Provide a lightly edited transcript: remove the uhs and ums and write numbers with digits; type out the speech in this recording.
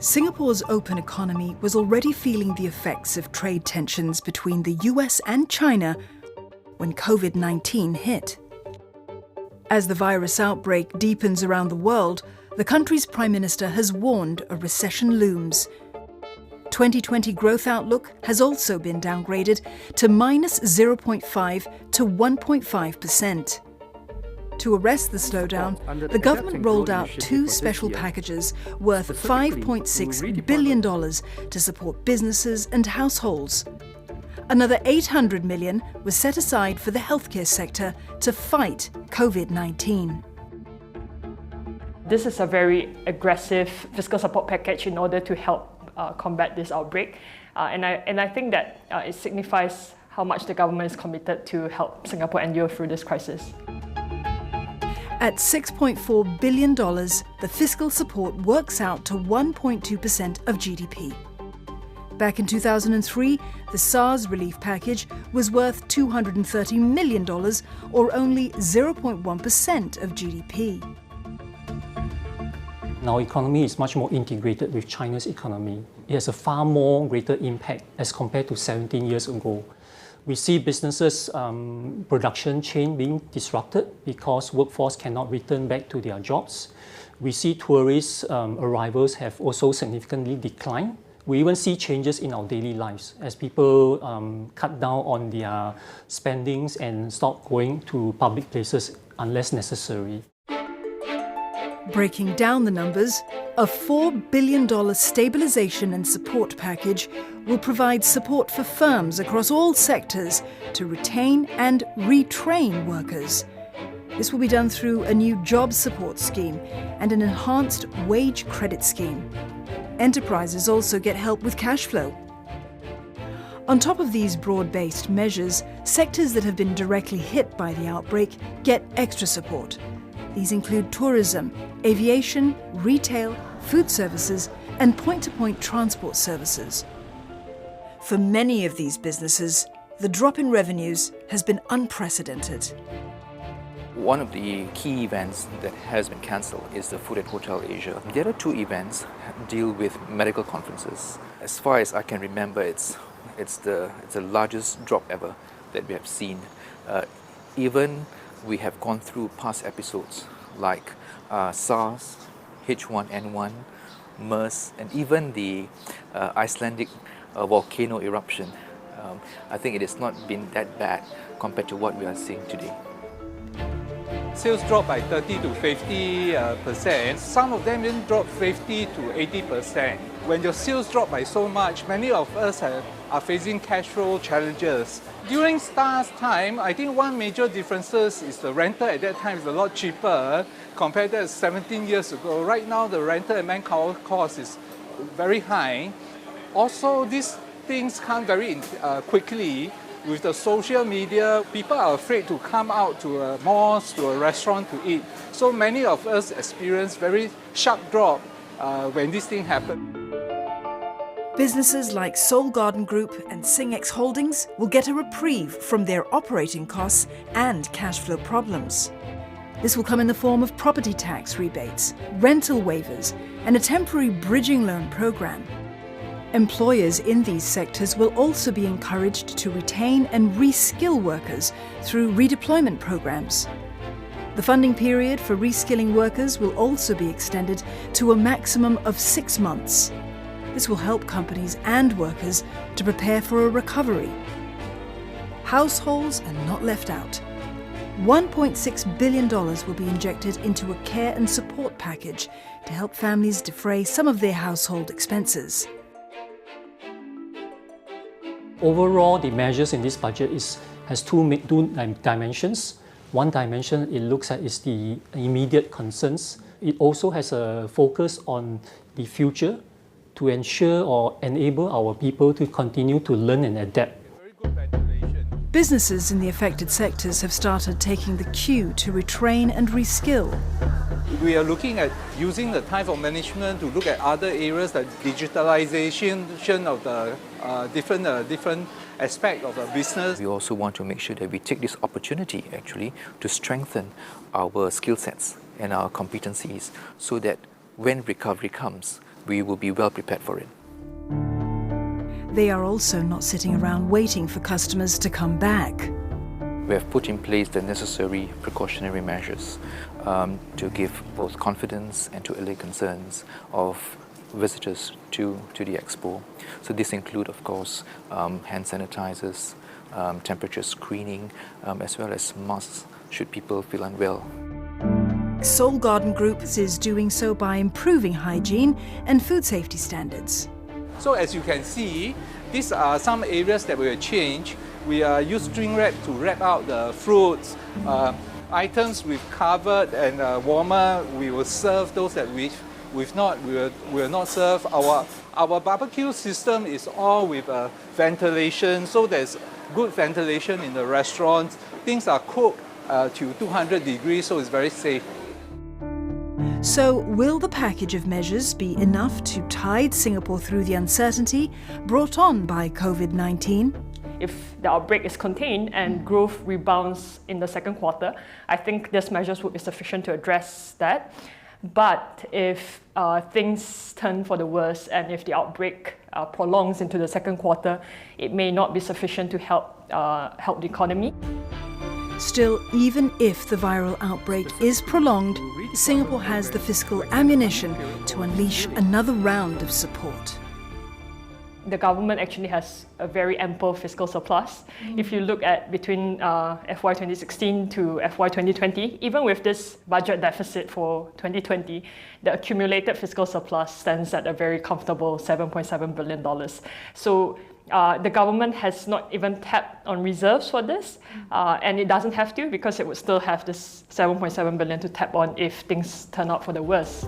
Singapore's open economy was already feeling the effects of trade tensions between the US and China when COVID-19 hit. As the virus outbreak deepens around the world, the country's Prime Minister has warned a recession looms. 2020 growth outlook has also been downgraded to minus 0.5 to 1.5%. To arrest the slowdown, the government rolled out two special packages worth $5.6 billion to support businesses and households. Another $800 million was set aside for the healthcare sector to fight COVID-19. This is a very aggressive fiscal support package in order to help combat this outbreak. And I think that it signifies how much the government is committed to help Singapore endure through this crisis. At $6.4 billion, the fiscal support works out to 1.2% of GDP. Back in 2003, the SARS relief package was worth $230 million, or only 0.1% of GDP. Our economy is much more integrated with China's economy. It has a far more greater impact as compared to 17 years ago. We see businesses' production chain being disrupted because workforce cannot return back to their jobs. We see tourist arrivals have also significantly declined. We even see changes in our daily lives as people cut down on their spendings and stop going to public places unless necessary. Breaking down the numbers, a $4 billion stabilisation and support package will provide support for firms across all sectors to retain and retrain workers. This will be done through a new job support scheme and an enhanced wage credit scheme. Enterprises also get help with cash flow. On top of these broad-based measures, sectors that have been directly hit by the outbreak get extra support. These include tourism, aviation, retail, food services, and point-to-point transport services. For many of these businesses, the drop in revenues has been unprecedented. One of the key events that has been cancelled is the Food and Hotel Asia. The other two events deal with medical conferences. As far as I can remember, it's the largest drop ever that we have seen. Even we have gone through past episodes like SARS, H1N1, MERS, and even the Icelandic volcano eruption. I think it has not been that bad compared to what we are seeing today. Sales dropped by 30 to 50%. Some of them even dropped 50 to 80%. When your sales drop by so much, many of us are facing cash flow challenges. During SARS time, I think one major difference is the rental at that time is a lot cheaper compared to 17 years ago. Right now, the rental and manpower cost is very high. Also, these things come very quickly. With the social media, people are afraid to come out to a mall, to a restaurant to eat. So many of us experience very sharp drop when this thing happened. Businesses like Seoul Garden Group and SingX Holdings will get a reprieve from their operating costs and cash flow problems. This will come in the form of property tax rebates, rental waivers, and a temporary bridging loan program. Employers in these sectors will also be encouraged to retain and reskill workers through redeployment programs. The funding period for reskilling workers will also be extended to a maximum of 6 months. This will help companies and workers to prepare for a recovery. Households are not left out. $1.6 billion will be injected into a care and support package to help families defray some of their household expenses. Overall, the measures in this budget has two dimensions. One dimension it looks at is the immediate concerns. It also has a focus on the future to ensure or enable our people to continue to learn and adapt. Businesses in the affected sectors have started taking the cue to retrain and reskill. We are looking at using the time for management to look at other areas like digitalization of the different aspects of a business. We also want to make sure that we take this opportunity actually to strengthen our skill sets and our competencies so that when recovery comes, we will be well prepared for it. They are also not sitting around waiting for customers to come back. We have put in place the necessary precautionary measures to give both confidence and to allay concerns of visitors to the expo. So this include, of course, hand sanitizers, temperature screening, as well as masks should people feel unwell. Seoul Garden Group is doing so by improving hygiene and food safety standards. So as you can see, these are some areas that we will change. We use string wrap to wrap out the fruits. Items we've covered and warmer, we will serve. Those that we've not, we will not serve. Our barbecue system is all with ventilation, so there's good ventilation in the restaurants. Things are cooked to 200 degrees, so it's very safe. So, will the package of measures be enough to tide Singapore through the uncertainty brought on by COVID-19? If the outbreak is contained and growth rebounds in the second quarter, I think these measures would be sufficient to address that. But if things turn for the worse and if the outbreak prolongs into the second quarter, it may not be sufficient to help the economy. Still, even if the viral outbreak is prolonged, Singapore has the fiscal ammunition to unleash another round of support. The government actually has a very ample fiscal surplus. If you look at between FY 2016 to FY 2020, even with this budget deficit for 2020, the accumulated fiscal surplus stands at a very comfortable $7.7 billion. So the government has not even tapped on reserves for this, and it doesn't have to because it would still have this $7.7 billion to tap on if things turn out for the worse.